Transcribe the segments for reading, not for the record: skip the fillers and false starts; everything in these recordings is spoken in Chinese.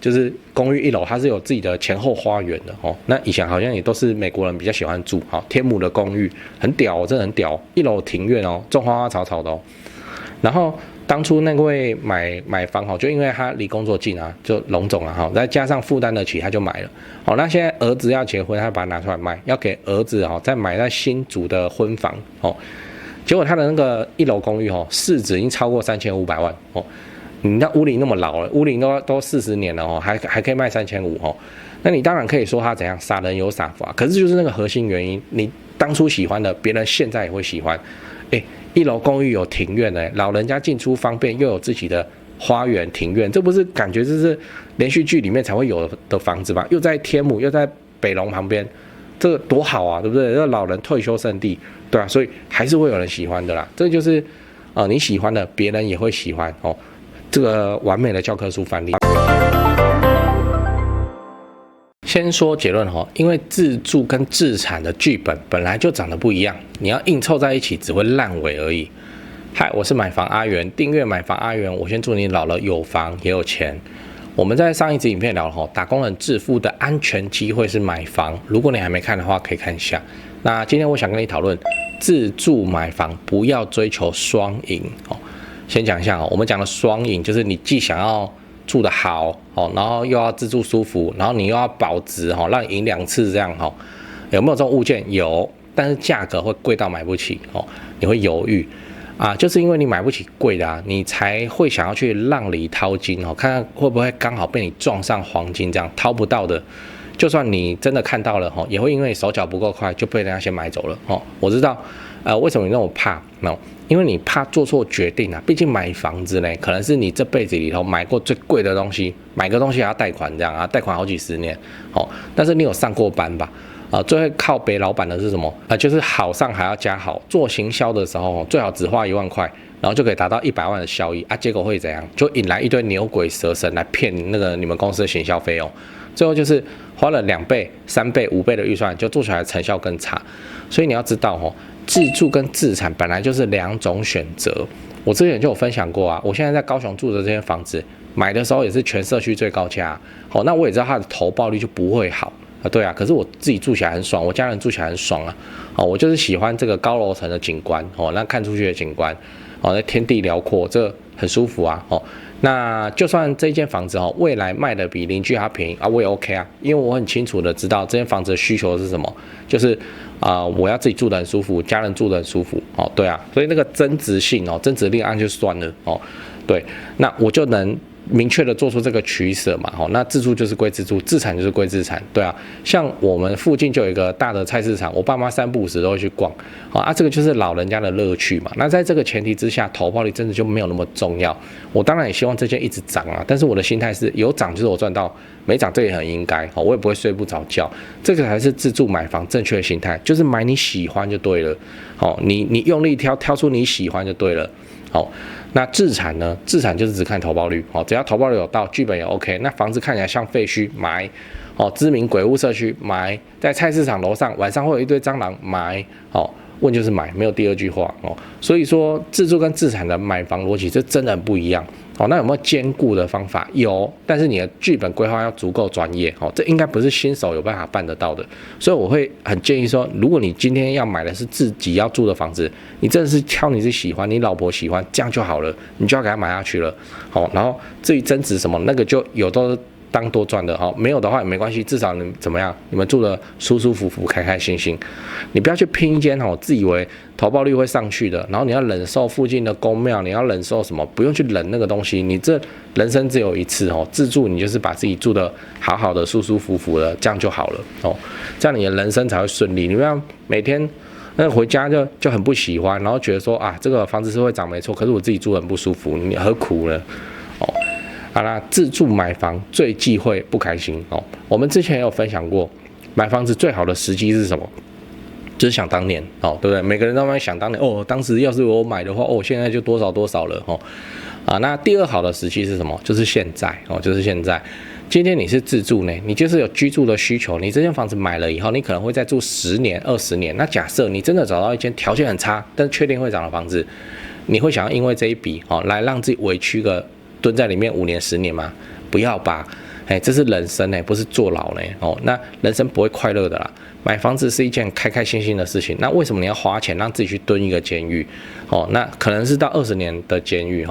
就是公寓1楼它是有自己的前后花园的哦。那以前好像也都是美国人比较喜欢住，天母的公寓很屌哦，真的很屌，1楼庭院哦，种花花草草的哦。然后当初那位买房就因为他离工作近啊，就龙总啊再加上负担得起，他就买了。那现在儿子要结婚，他把它拿出来卖，要给儿子再买在新竹的婚房结果他的那个1楼公寓市值已经超过3500万你那屋龄那么老了，屋龄都40年了还可以卖3500那你当然可以说他怎样傻人有傻福啊，可是就是那个核心原因，你当初喜欢的，别人现在也会喜欢。1楼公寓有庭院老人家进出方便，又有自己的花园庭院，这不是感觉这是连续剧里面才会有的房子吗？又在天母，又在北龙旁边，这个多好啊，对不对？这老人退休圣地，对啊，所以还是会有人喜欢的啦。这就是你喜欢的，别人也会喜欢这个完美的教科书范例。先说结论因为自住跟自产的剧本来就长得不一样，你要硬凑在一起只会烂尾而已。嗨，我是买房阿元，订阅买房阿元，我先祝你老了有房也有钱。我们在上一支影片聊了打工人致富的安全机会是买房，如果你还没看的话可以看一下。那今天我想跟你讨论自住买房不要追求双赢先讲一下我们讲的双赢就是你既想要住得好然后又要自住舒服，然后你又要保值让你赢2次这样有没有这种物件？有，但是价格会贵到买不起你会犹豫就是因为你买不起贵的你才会想要去浪里掏金看看会不会刚好被你撞上黄金，这样掏不到的，就算你真的看到了也会因为手脚不够快就被人家先买走了我知道为什么你那么怕因为你怕做错决定毕竟买房子呢，可能是你这辈子里头买过最贵的东西，买个东西还要贷款这样贷款好几十年但是你有上过班吧？最会靠北老板的是什么？就是好上还要加好，做行销的时候最好只花1万块，然后就可以达到100万的效益结果会怎样？就引来一堆牛鬼蛇神来骗那个你们公司的行销费用，最后就是花了2倍、3倍、5倍的预算，就做出来的成效更差。所以你要知道自住跟自产本来就是2种选择。我之前就有分享过我现在在高雄住的这间房子，买的时候也是全社区最高价那我也知道它的投报率就不会好对可是我自己住起来很爽，我家人住起来很爽我就是喜欢这个高楼层的景观那看出去的景观那天地辽阔，这很舒服那就算这间房子未来卖的比邻居还便宜我也 OK因为我很清楚的知道这间房子的需求是什么，就是我要自己住得很舒服，家人住得很舒服对所以那个增值性增值令就算了对，那我就能明确的做出这个取舍嘛那自住就是归自住，自产就是归自产，对像我们附近就有一个大的菜市场，我爸妈3不5时都会去逛这个就是老人家的乐趣嘛。那在这个前提之下，投报率真的就没有那么重要。我当然也希望这件一直涨但是我的心态是有涨就是我赚到，没涨这也很应该我也不会睡不着觉，这个才是自住买房正确的心态，就是买你喜欢就对了你用力挑出你喜欢就对了那自产呢？自产就是只看投报率只要投报率有到，剧本也 OK。那房子看起来像废墟，买知名鬼屋社区买，在菜市场楼上晚上会有一堆蟑螂买问就是买，没有第二句话所以说自住跟自产的买房逻辑这真的很不一样那有没有兼顾的方法？有，但是你的剧本规划要足够专业这应该不是新手有办法办得到的。所以我会很建议说，如果你今天要买的是自己要住的房子，你真的是挑你是喜欢，你老婆喜欢，这样就好了，你就要给她买下去了然后至于增值什么，那个就有都当多赚的没有的话也没关系，至少你怎么样，你们住的舒舒服服、开开心心。你不要去拼一间自以为投报率会上去的，然后你要忍受附近的公庙，你要忍受什么？不用去忍那个东西，你这人生只有一次自住你就是把自己住的好好的、舒舒服服的，这样就好了这样你的人生才会顺利。你不要每天回家就很不喜欢，然后觉得说这个房子是会涨没错，可是我自己住得很不舒服，你何苦呢好啦，自住买房最忌讳不开心我们之前也有分享过，买房子最好的时机是什么？就是想当年对不对？每个人都在想当年当时要是我买的话现在就多少多少了那第二好的时期是什么？就是现在就是现在。今天你是自住呢，你就是有居住的需求，你这间房子买了以后，你可能会再住10年、20年。那假设你真的找到一间条件很差，但是确定会涨的房子，你会想要因为这一笔来让自己委屈个蹲在里面5年、10年吗？不要吧。这是人生不是坐牢呢那人生不会快乐的啦。买房子是一件开开心心的事情，那为什么你要花钱让自己去蹲一个监狱那可能是到20年的监狱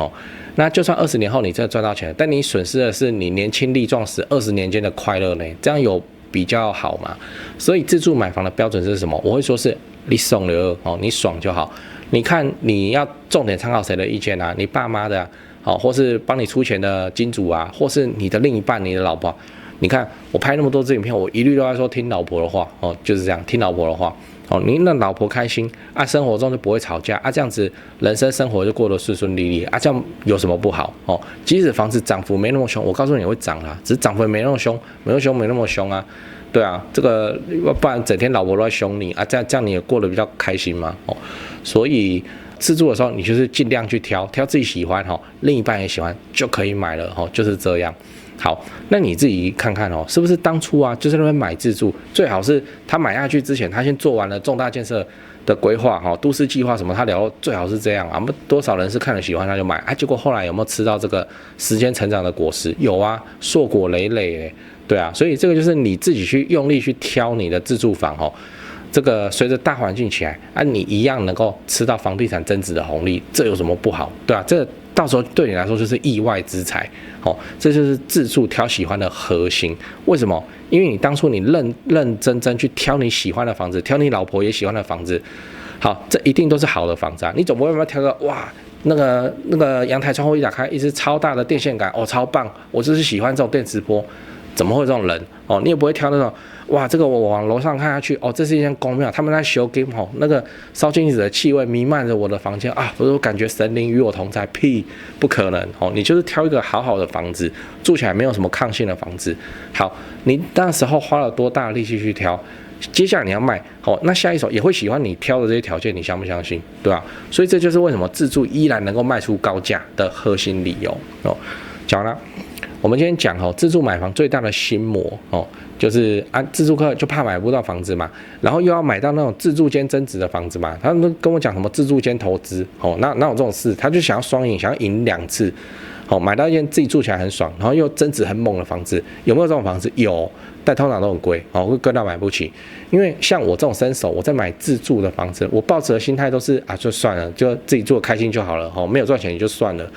那就算20年后你真的赚到钱，但你损失的是你年轻力壮时20年间的快乐呢？这样有比较好吗？所以自住买房的标准是什么？我会说是你爽了你爽就好。你看你要重点参考谁的意见啊？你爸妈的或是帮你出钱的金主啊，或是你的另一半、你的老婆。你看我拍那么多支影片，我一律都在说听老婆的话就是这样，听老婆的话你那老婆开心生活中就不会吵架这样子人生生活就过得顺顺利利这样有什么不好即使房子涨幅没那么凶，我告诉你会涨啦，只是涨幅没那么凶，没那么凶啊。对啊，这个不然整天老婆都在凶你这样你也过得比较开心嘛所以自住的时候，你就是尽量去挑自己喜欢另一半也喜欢就可以买了就是这样。好，那你自己看看是不是当初就是那边买自住，最好是他买下去之前，他先做完了重大建设的规划都市计划什么，他聊最好是这样多少人是看了喜欢他就买结果后来有没有吃到这个时间成长的果实？有硕果累累对啊，所以这个就是你自己去用力去挑你的自住房这个随着大环境起来你一样能够吃到房地产增值的红利，这有什么不好？对啊，这到时候对你来说就是意外之财这就是自住挑喜欢的核心。为什么？因为你当初你认真去挑你喜欢的房子，挑你老婆也喜欢的房子，好，这一定都是好的房子你总不会挑个那个阳台窗户一打开，一只超大的电线杆超棒，我就是喜欢这种电磁波。怎么会有这种人你也不会挑那种这个我往楼上看下去这是一间公庙，他们在修 game 那个烧金纸的气味弥漫着我的房间我感觉神灵与我同在，屁不可能你就是挑一个好好的房子，住起来没有什么抗性的房子。好，你那时候花了多大的力气去挑，接下来你要卖那下一手也会喜欢你挑的这些条件，你相不相信？对吧？所以这就是为什么自住依然能够卖出高价的核心理由讲了。我们今天讲自住买房最大的心魔就是自住客就怕买不到房子嘛，然后又要买到那种自住兼增值的房子嘛。他们都跟我讲什么自住兼投资哪有这种事？他就想要双赢，想要赢2次买到一间自己住起来很爽，然后又增值很猛的房子。有没有这种房子？有，但通常都很贵会贵到买不起。因为像我这种新手，我在买自住的房子，我抱持的心态都是就算了，就自己住得开心就好了没有赚钱也就算了，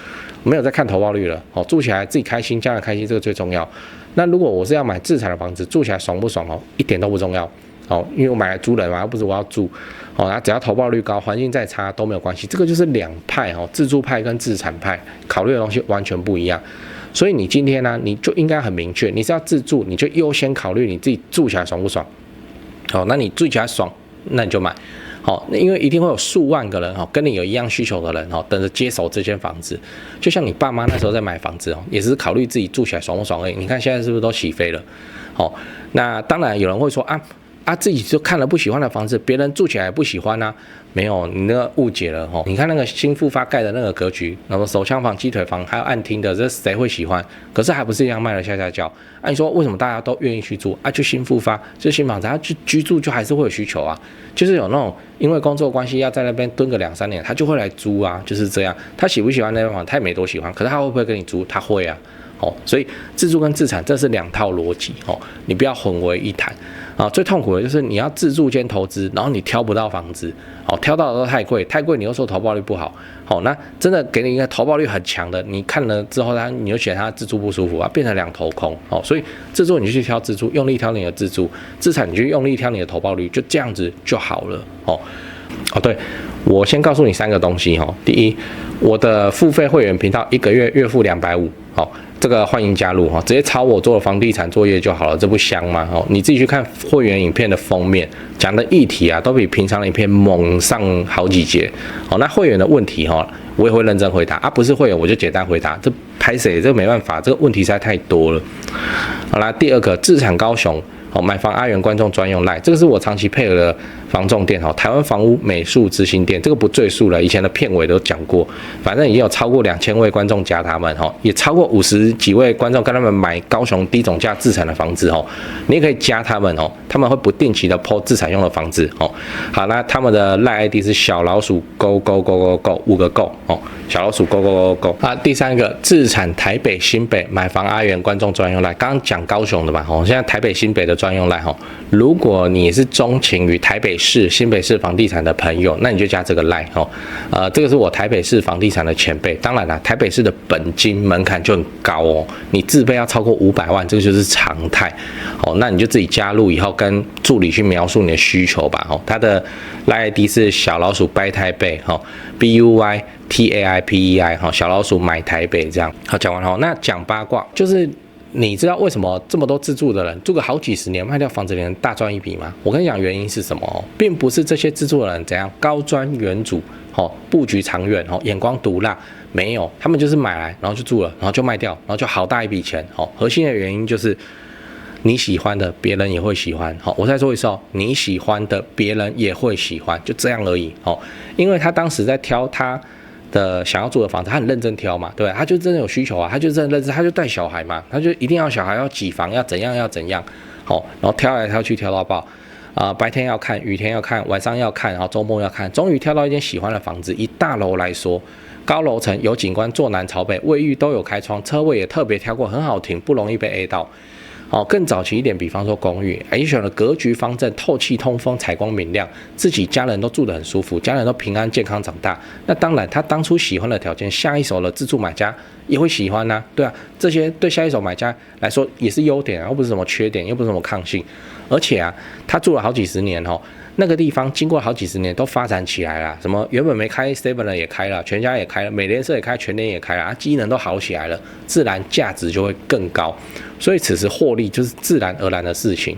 没有在看投报率了住起来自己开心，家人开心，这个最重要。那如果我是要买自产的房子，住起来爽不爽一点都不重要因为我买来租人嘛，又不是我要住只要投报率高，环境再差都没有关系。这个就是两派自住派跟自产派考虑的东西完全不一样。所以你今天呢，你就应该很明确，你是要自住，你就优先考虑你自己住起来爽不爽那你住起来爽，那你就买因为一定会有数万个人跟你有一样需求的人等着接手这间房子。就像你爸妈那时候在买房子也是考虑自己住起来爽不爽而已。你看现在是不是都起飞了那当然有人会说自己就看了不喜欢的房子，别人住起来也不喜欢没有，你那个误解了你看那个新复发盖的那个格局，那么手枪房、鸡腿房还有暗厅的，这谁会喜欢？可是还不是一样卖了下叫你说为什么大家都愿意去住就新复发，就新房子，他去居住就还是会有需求就是有那种因为工作关系要在那边蹲个2-3年，他就会来租就是这样。他喜不喜欢那间房，他也没多喜欢，可是他会不会跟你租？他会所以自住跟自产这是2套逻辑你不要混为一谈最痛苦的就是你要自住兼投资，然后你挑不到房子挑到的都太贵，你又说投报率不好那真的给你一个投报率很强的，你看了之后你就觉得他自住不舒服变成2头空所以自住你就去挑自住，用力挑你的自住；自产你就用力挑你的投报率，就这样子就好了对，我先告诉你3个东西第一，我的付费会员频道1个月月付250这个欢迎加入直接抄我做的房地产作业就好了，这不香吗你自己去看会员影片的封面，讲的议题都比平常的影片猛上好几节那会员的问题我也会认真回答不是会员我就简单回答，这拍谁这没办法，这个问题实在太多了。好啦，第二个自产高雄买房阿元观众专用赖，这个是我长期配合的房仲店，台湾房屋美术之星店，这个不赘述了，以前的片尾都讲过，反正已经有超过2000位观众加他们，也超过50几位观众跟他们买高雄低总价自产的房子，你也可以加他们，他们会不定期的 po 自产用的房子，好，那他们的赖 ID 是小老鼠 go go go go go 5个 go，小老鼠 go go go go go。第3个自产台北新北买房阿元观众专用赖，刚刚讲高雄的嘛，现在台北新北的专用赖，如果你是钟情于台北市、新北市房地产的朋友，那你就加这个赖，这个是我台北市房地产的前辈，当然啦，台北市的本金门槛就很高哦，你自备要超过500万，这个就是常态，那你就自己加入以后跟助理去描述你的需求吧，他的赖 ID 是小老鼠掰台北，BUY TAIPEI，小老鼠买台北这样。好，讲完了，那讲八卦就是。你知道为什么这么多自住的人住个好几十年卖掉房子的人大赚一笔吗？我跟你讲原因是什么，并不是这些自住的人怎样高瞻远瞩，布局长远，眼光毒辣，没有，他们就是买来然后就住了，然后就卖掉，然后就好大一笔钱。核心的原因就是你喜欢的别人也会喜欢。我再说一次，你喜欢的别人也会喜欢，就这样而已。因为他当时在挑他的想要住的房子，他很认真挑嘛，对吧？他就真的有需求啊，他就真的认真，他就带小孩嘛，他就一定要小孩要几房，要怎样，然后挑来挑去挑到爆，白天要看，雨天要看，晚上要看，然后周末要看，终于挑到一间喜欢的房子。以大楼来说，高楼层有景观，坐南朝北，卫浴都有开窗，车位也特别挑过，很好停，不容易被 A 到。更早期一点，比方说公寓，也选了格局方正、透气通风、采光明亮，自己家人都住得很舒服，家人都平安健康长大。那当然，他当初喜欢的条件，下一手的自住买家也会喜欢啊，对啊，这些对下一手买家来说也是优点啊，又不是什么缺点，又不是什么抗性。而且啊，他住了好几十年那个地方经过好几十年都发展起来了，什么原本没开 7 的也开了，全家也开了，美联社也开，全联也开了，机能都好起来了，自然价值就会更高。所以此时获利就是自然而然的事情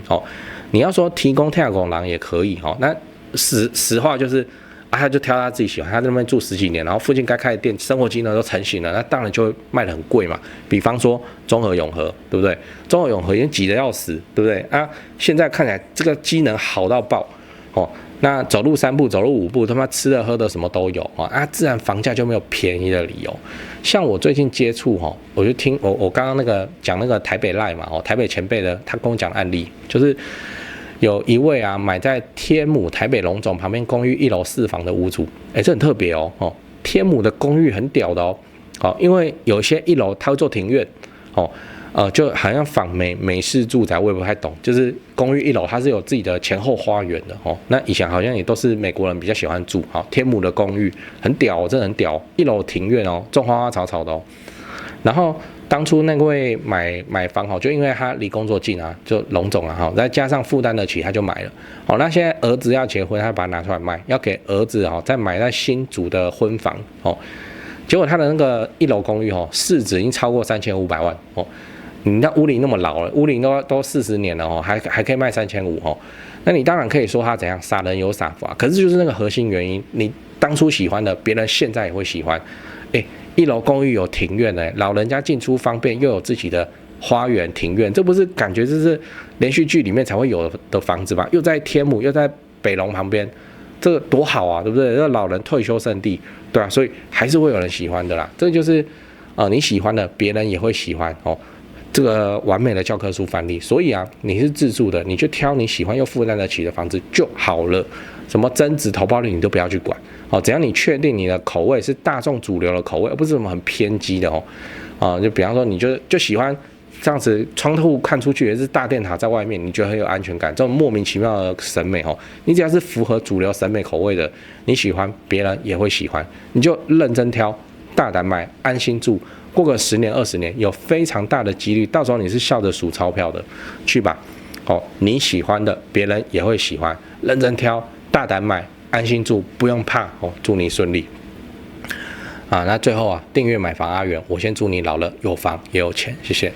你要说提供跳拱廊也可以那实话就是他就挑他自己喜欢，他在那边住10几年，然后附近该开的店生活机能都成型了，那当然就会卖得很贵嘛。比方说中和永和，对不对？中和永和已经挤得要死，对不对啊？现在看起来这个机能好到爆那走路3步走路5步，他妈吃的喝的什么都有自然房价就没有便宜的理由。像我最近接触我就听我刚刚那个讲那个台北赖嘛台北前辈的他跟我讲案例，就是有一位买在天母台北龙总旁边公寓1楼4房的屋主，这很特别天母的公寓很屌的因为有些1楼他会做庭院就好像仿美式住宅，我也不太懂，就是公寓1楼它是有自己的前后花园的那以前好像也都是美国人比较喜欢住天母的公寓很屌真的很屌，1楼庭院种花花草草的然后当初那位买房就因为他离工作近啊，就龙总啊再加上负担得起，他就买了那现在儿子要结婚，他把它拿出来卖，要给儿子再买在新竹的婚房结果他的那个1楼公寓市值已经超过3500万你那屋龄那么老了，屋龄都40年了还可以卖3500那你当然可以说他怎样傻人有傻福可是就是那个核心原因，你当初喜欢的，别人现在也会喜欢。1楼公寓有庭院老人家进出方便，又有自己的花园庭院，这不是感觉这是连续剧里面才会有的房子吗？又在天母，又在北龙旁边，这个多好啊，对不对？这老人退休圣地，对啊，所以还是会有人喜欢的啦。这就是你喜欢的，别人也会喜欢这个完美的教科书范例。所以你是自住的，你就挑你喜欢又负担得起的房子就好了。什么增值投报率你都不要去管只要你确定你的口味是大众主流的口味，而不是什么很偏激的就比方说你就喜欢这样子，窗户看出去也是大电塔在外面，你觉得很有安全感，这种莫名其妙的审美你只要是符合主流审美口味的，你喜欢别人也会喜欢，你就认真挑，大胆买，安心住。过个10年20年，有非常大的几率，到时候你是笑着数钞票的，去吧。你喜欢的，别人也会喜欢，认真挑，大胆买，安心住，不用怕祝你顺利。那最后订阅买房阿元，我先祝你老了有房也有钱，谢谢。